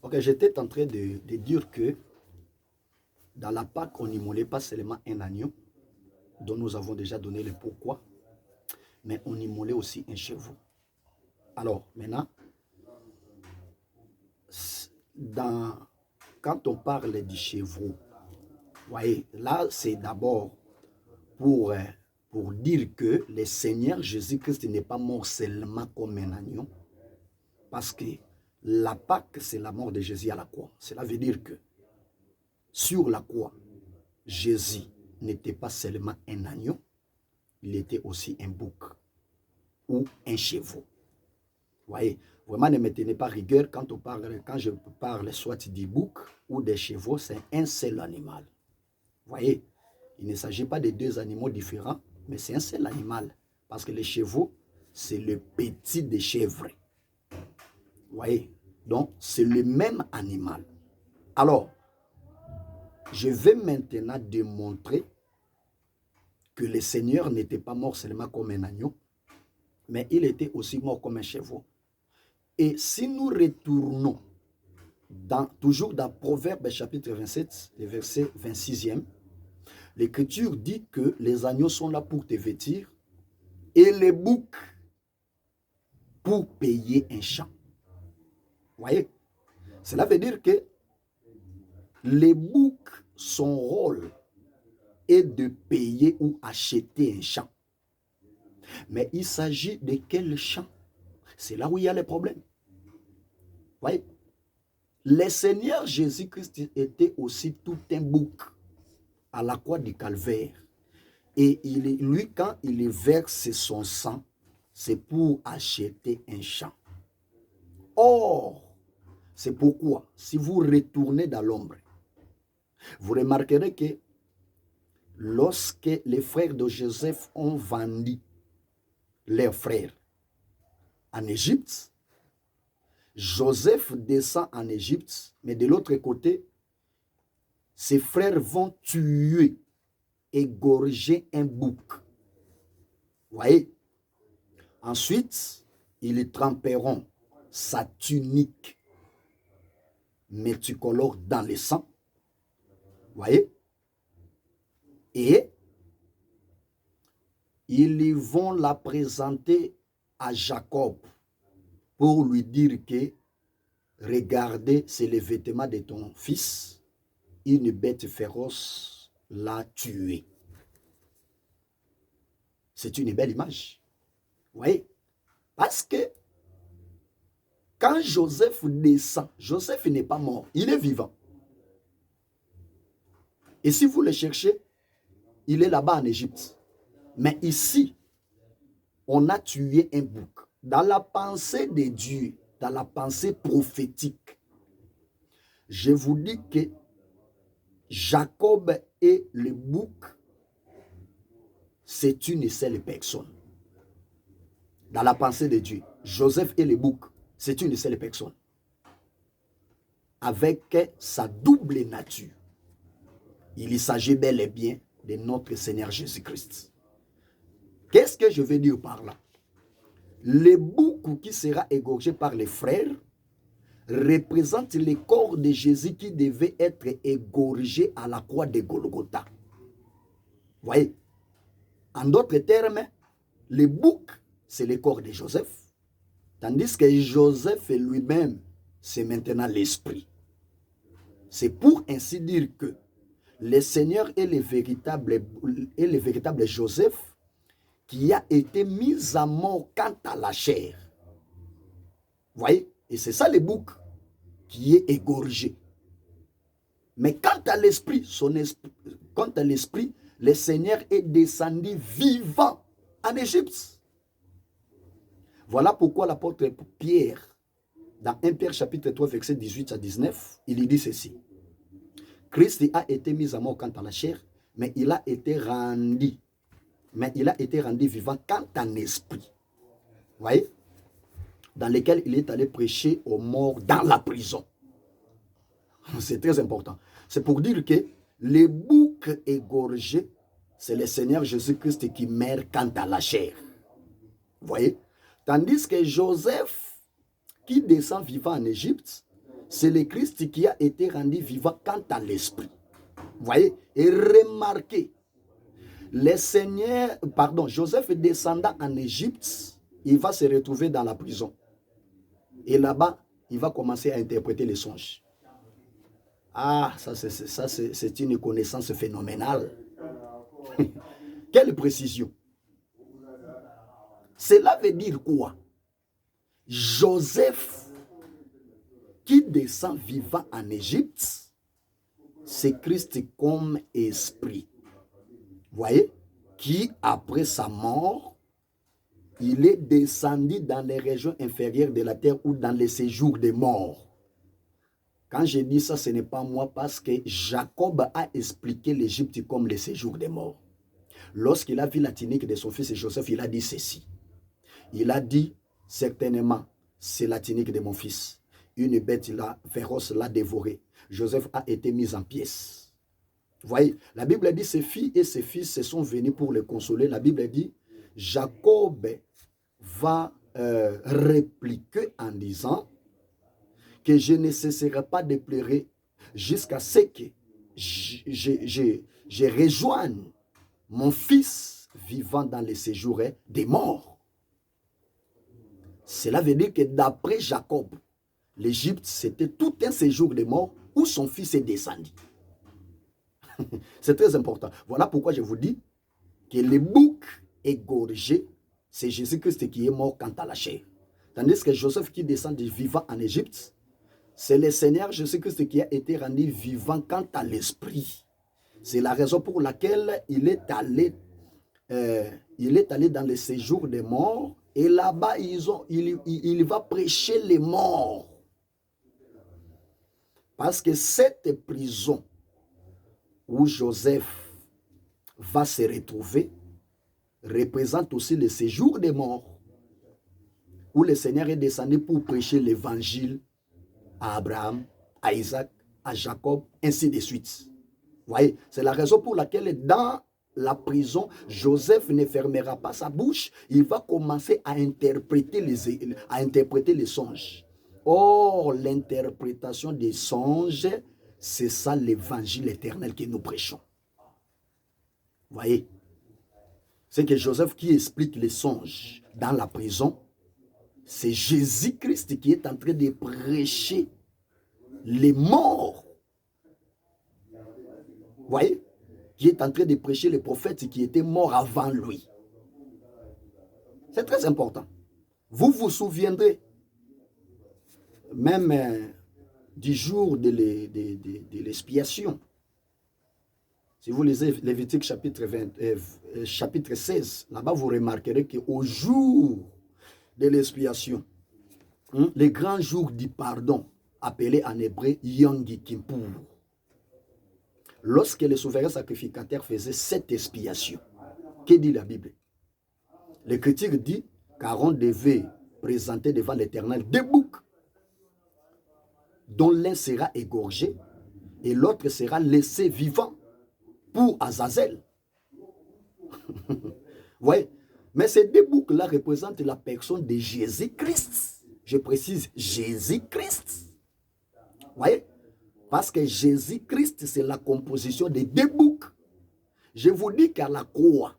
Ok, j'étais en train de dire que dans la Pâque, on n'immolait pas seulement un agneau, dont nous avons déjà donné le pourquoi, mais on immolait aussi un chevreau. Alors, maintenant, dans, quand on parle du chevreau, voyez, là, c'est d'abord pour, euh, pour dire que le Seigneur Jésus-Christ n'est pas mort seulement comme un agneau, parce que la Pâque, c'est la mort de Jésus à la croix. Cela veut dire que sur la croix, Jésus n'était pas seulement un agneau, il était aussi un bouc ou un chevreau. Vous voyez, vraiment ne me tenez pas rigueur quand je parle soit du bouc ou des chevaux, c'est un seul animal. Vous voyez, il ne s'agit pas de deux animaux différents, mais c'est un seul animal. Parce que les chevaux, c'est le petit des chèvres. Vous voyez, donc c'est le même animal. Alors, je vais maintenant démontrer que le Seigneur n'était pas mort seulement comme un agneau, mais il était aussi mort comme un chevreau. Et si nous retournons toujours dans Proverbe chapitre 27, le verset 26e, l'Écriture dit que les agneaux sont là pour te vêtir et les boucs pour payer un champ. Vous voyez? Cela veut dire que les boucs, son rôle est de payer ou acheter un champ. Mais il s'agit de quel champ? C'est là où il y a les problèmes. Vous voyez? Le Seigneur Jésus-Christ était aussi tout un bouc à la croix du calvaire. Et lui, quand il verse son sang, c'est pour acheter un champ. Or, c'est pourquoi, si vous retournez dans l'ombre, vous remarquerez que lorsque les frères de Joseph ont vendu leurs frères en Égypte, Joseph descend en Égypte, mais de l'autre côté, ses frères vont tuer, égorger un bouc. Vous voyez? Ensuite, ils tremperont sa tunique multicolore dans le sang. Vous voyez? Et ils vont la présenter à Jacob pour lui dire que regardez, c'est le vêtement de ton fils, une bête féroce l'a tué. C'est une belle image. Vous voyez? Parce que quand Joseph descend, Joseph n'est pas mort, il est vivant. Et si vous le cherchez, il est là-bas en Égypte. Mais ici, on a tué un bouc. Dans la pensée de Dieu, dans la pensée prophétique, je vous dis que Jacob et le bouc, c'est une seule personne. Dans la pensée de Dieu, Joseph et le bouc, c'est une seule personne. Avec sa double nature. Il s'agit bel et bien de notre Seigneur Jésus-Christ. Qu'est-ce que je veux dire par là? Le bouc qui sera égorgé par les frères représente le corps de Jésus qui devait être égorgé à la croix de Golgotha. Vous voyez? En d'autres termes, le bouc, c'est le corps de Joseph, tandis que Joseph lui-même, c'est maintenant l'esprit. C'est pour ainsi dire que le Seigneur est le véritable Joseph qui a été mis à mort quant à la chair. Vous voyez? Et c'est ça le bouc qui est égorgé. Mais quant à l'esprit, le Seigneur est descendu vivant en Égypte. Voilà pourquoi l'apôtre Pierre, dans 1 Pierre chapitre 3, verset 18 à 19, il dit ceci. Christ a été mis à mort quant à la chair, mais il a été rendu vivant quant à l'esprit. Vous voyez? Dans lequel il est allé prêcher aux morts dans la prison. C'est très important. C'est pour dire que les boucs égorgés, c'est le Seigneur Jésus-Christ qui meurt quant à la chair. Vous voyez? Tandis que Joseph, qui descend vivant en Égypte, c'est le Christ qui a été rendu vivant quant à l'esprit. Vous voyez? Et remarquez, Joseph descendant en Égypte, il va se retrouver dans la prison. Et là-bas, il va commencer à interpréter les songes. Ah, ça c'est une connaissance phénoménale. Quelle précision. Cela veut dire quoi? Joseph, qui descend vivant en Égypte, c'est Christ comme esprit. Vous voyez? Qui, après sa mort, il est descendu dans les régions inférieures de la terre ou dans les séjours des morts. Quand je dis ça, ce n'est pas moi, parce que Jacob a expliqué l'Égypte comme le séjour des morts. Lorsqu'il a vu la tunique de son fils Joseph, il a dit ceci. Il a dit, certainement, c'est la tunique de mon fils. Une bête féroce l'a dévoré. Joseph a été mis en pièces. Vous voyez, la Bible dit, ses filles et ses fils se sont venus pour le consoler. La Bible dit, Jacob va répliquer en disant que je ne cesserai pas de pleurer jusqu'à ce que je rejoigne mon fils vivant dans les séjours des morts. Cela veut dire que d'après Jacob, l'Égypte, c'était tout un séjour des morts où son fils est descendu. C'est très important. Voilà pourquoi je vous dis que le bouc égorgé, c'est Jésus-Christ qui est mort quant à la chair. Tandis que Joseph qui descend vivant en Égypte, c'est le Seigneur Jésus-Christ qui a été rendu vivant quant à l'esprit. C'est la raison pour laquelle il est allé dans le séjour des morts, et là-bas, il va prêcher les morts. Parce que cette prison où Joseph va se retrouver représente aussi le séjour des morts, où le Seigneur est descendu pour prêcher l'évangile à Abraham, à Isaac, à Jacob, ainsi de suite. Vous voyez, c'est la raison pour laquelle dans la prison, Joseph ne fermera pas sa bouche, il va commencer à interpréter les songes. Or, l'interprétation des songes, c'est ça l'évangile éternel que nous prêchons. Vous voyez, c'est que Joseph qui explique les songes dans la prison, c'est Jésus-Christ qui est en train de prêcher les morts. Vous voyez, qui est en train de prêcher les prophètes qui étaient morts avant lui. C'est très important. Vous vous souviendrez même du jour de l'expiation. Si vous lisez Lévitique chapitre 16, là-bas vous remarquerez qu'au jour de l'expiation, le grand jour du pardon, appelé en hébreu Yom Kippur, lorsque le souverain sacrificateur faisait cette expiation, que dit la Bible? Le critique dit qu'Aaron devait présenter devant l'Éternel deux boucs, dont l'un sera égorgé et l'autre sera laissé vivant pour Azazel. Ouais. Mais ces deux boucs-là représentent la personne de Jésus-Christ. Je précise, Jésus-Christ. Vous voyez? Parce que Jésus-Christ, c'est la composition des deux boucs. Je vous dis qu'à la croix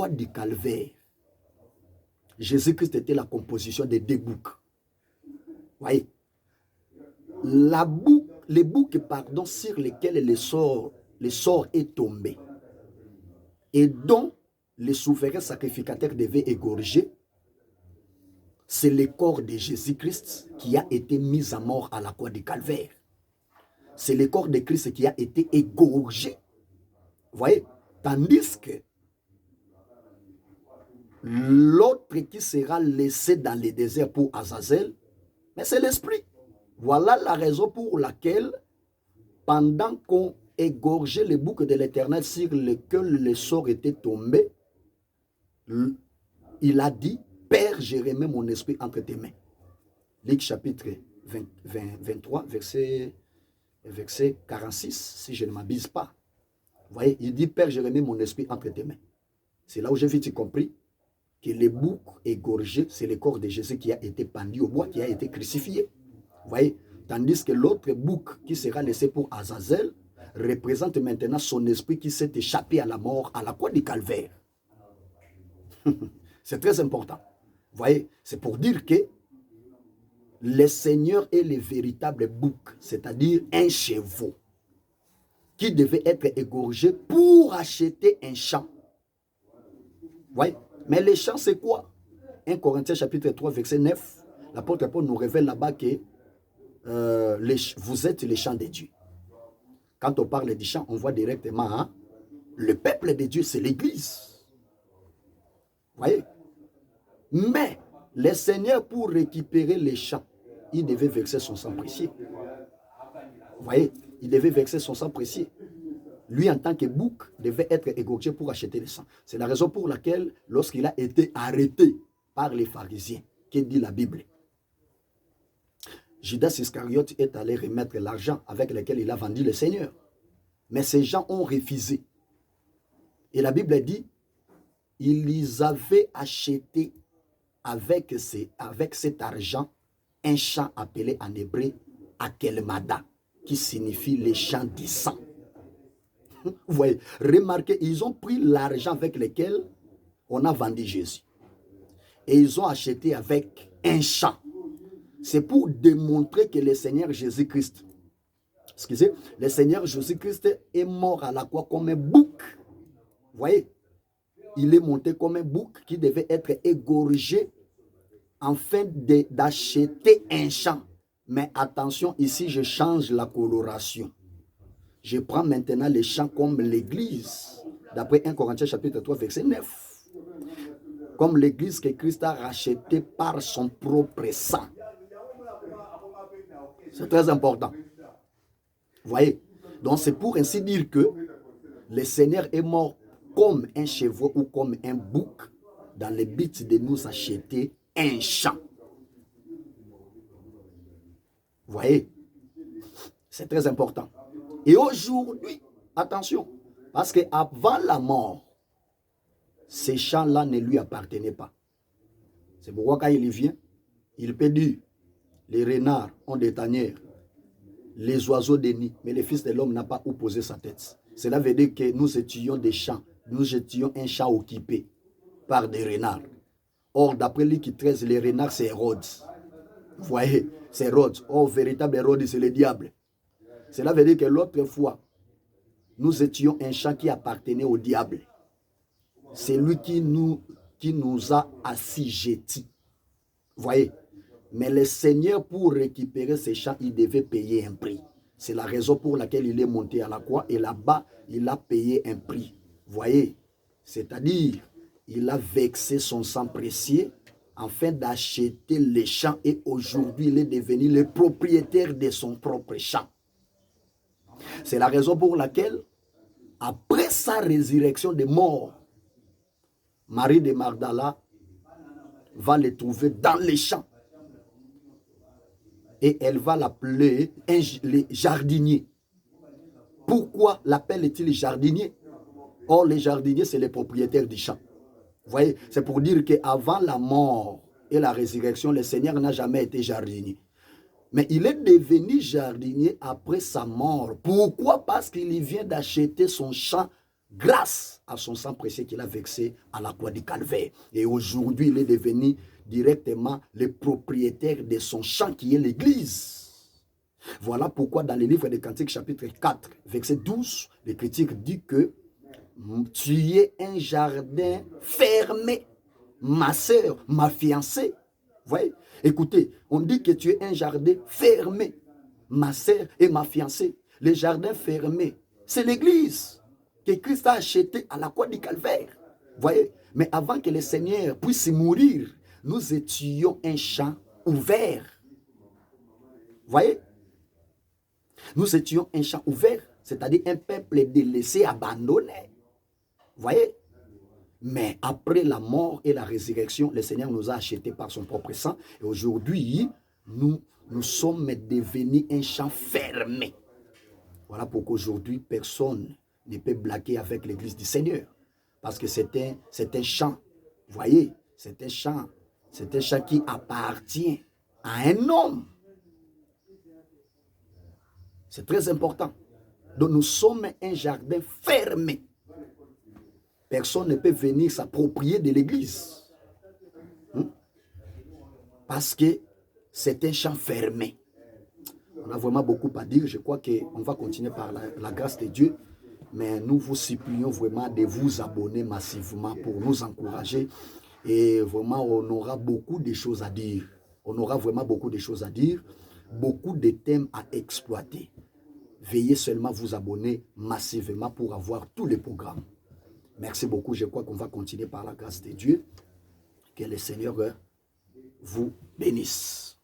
du calvaire, Jésus-Christ était la composition des deux boucs. Vous voyez? Les boucs, pardon, sur lesquels le sort est tombé et dont le souverain sacrificateur devait égorger, c'est le corps de Jésus-Christ qui a été mis à mort à la croix du calvaire. C'est le corps de Christ qui a été égorgé. Vous voyez? Tandis que l'autre qui sera laissé dans le désert pour Azazel, mais c'est l'esprit. Voilà la raison pour laquelle, pendant qu'on égorgeait les boucs de l'Éternel sur lesquels le sort était tombé, il a dit, Père, je remets mon esprit entre tes mains. Luc chapitre 23, verset 46, si je ne m'abuse pas. Vous voyez, il dit, Père, je remets mon esprit entre tes mains. C'est là où j'ai vite compris que le bouc égorgé, c'est le corps de Jésus qui a été pendu au bois, qui a été crucifié. Vous voyez? Tandis que l'autre bouc qui sera laissé pour Azazel représente maintenant son esprit qui s'est échappé à la mort à la croix du calvaire. C'est très important. Vous voyez? C'est pour dire que le Seigneur est le véritable bouc, c'est-à-dire un chevau qui devait être égorgé pour acheter un champ. Vous voyez? Mais les champs, c'est quoi? 1 Corinthiens chapitre 3, verset 9, l'apôtre Paul nous révèle là-bas que vous êtes les champs de Dieu. Quand on parle du champ, on voit directement le peuple de Dieu, c'est l'Église. Vous voyez? Mais le Seigneur, pour récupérer les champs, il devait verser son sang précieux. Vous voyez? Il devait verser son sang précieux. Lui, en tant que bouc, devait être égorgé pour acheter le sang. C'est la raison pour laquelle, lorsqu'il a été arrêté par les pharisiens, que dit la Bible, Judas Iscariote est allé remettre l'argent avec lequel il a vendu le Seigneur. Mais ces gens ont refusé. Et la Bible dit, ils avaient acheté avec cet argent un champ appelé en hébreu Akelmada, qui signifie les champs du sang. Vous voyez, remarquez, ils ont pris l'argent avec lequel on a vendu Jésus. Et ils ont acheté avec un champ. C'est pour démontrer que le Seigneur Jésus-Christ, excusez, le Seigneur Jésus-Christ est mort à la croix comme un bouc. Vous voyez, il est monté comme un bouc qui devait être égorgé afin d'acheter un champ. Mais attention, ici je change la coloration. Je prends maintenant les champs comme l'Église, d'après 1 Corinthiens chapitre 3, verset 9. Comme l'Église que Christ a rachetée par son propre sang. C'est très important. Vous voyez? Donc c'est pour ainsi dire que le Seigneur est mort comme un chevreau ou comme un bouc dans le but de nous acheter un champ. Vous voyez? C'est très important. Et aujourd'hui, attention, parce qu'avant la mort, ces champs-là ne lui appartenaient pas. C'est pourquoi quand il vient, il peut dire, les renards ont des tanières, les oiseaux des nids, mais le Fils de l'homme n'a pas où poser sa tête. Cela veut dire que nous étions des champs, nous étions un champ occupé par des renards. Or, d'après Luc 13, les renards, c'est Hérode. Vous voyez, c'est Hérode. Or, véritable Hérode, c'est le diable. Cela veut dire que l'autre fois, nous étions un champ qui appartenait au diable. C'est lui qui nous a assujettis. Vous voyez? Mais le Seigneur, pour récupérer ces champs, il devait payer un prix. C'est la raison pour laquelle il est monté à la croix. Et là-bas, il a payé un prix. Vous voyez? C'est-à-dire, il a vexé son sang précieux afin d'acheter les champs. Et aujourd'hui, il est devenu le propriétaire de son propre champ. C'est la raison pour laquelle, après sa résurrection des morts, Marie de Magdala va le trouver dans les champs. Et elle va l'appeler le jardinier. Pourquoi l'appelle-t-il jardinier? Or, les jardiniers, c'est les propriétaires du champ. Vous voyez, c'est pour dire qu'avant la mort et la résurrection, le Seigneur n'a jamais été jardinier. Mais il est devenu jardinier après sa mort. Pourquoi? Parce qu'il vient d'acheter son champ grâce à son sang précieux qu'il a versé à la croix du calvaire. Et aujourd'hui, il est devenu directement le propriétaire de son champ qui est l'Église. Voilà pourquoi dans le livre des Cantiques chapitre 4, verset 12, le critique dit que tu es un jardin fermé, ma sœur, ma fiancée. Vous voyez? Écoutez, on dit que tu es un jardin fermé, ma sœur et ma fiancée. Le jardin fermé, c'est l'Église que Christ a acheté à la croix du calvaire. Vous voyez? Mais avant que le Seigneur puisse mourir, nous étions un champ ouvert. Vous voyez? Nous étions un champ ouvert, c'est-à-dire un peuple délaissé, abandonné. Vous voyez? Mais après la mort et la résurrection, le Seigneur nous a achetés par son propre sang. Et aujourd'hui, nous sommes devenus un champ fermé. Voilà pourquoi aujourd'hui, personne ne peut blaguer avec l'église du Seigneur. Parce que c'est un champ, vous voyez, C'est un champ qui appartient à un homme. C'est très important. Donc nous sommes un jardin fermé. Personne ne peut venir s'approprier de l'église. Parce que c'est un champ fermé. On a vraiment beaucoup à dire. Je crois qu'on va continuer par la grâce de Dieu. Mais nous vous supplions vraiment de vous abonner massivement pour nous encourager. Et vraiment, on aura beaucoup de choses à dire. On aura vraiment beaucoup de choses à dire. Beaucoup de thèmes à exploiter. Veuillez seulement vous abonner massivement pour avoir tous les programmes. Merci beaucoup. Je crois qu'on va continuer par la grâce de Dieu. Que le Seigneur vous bénisse.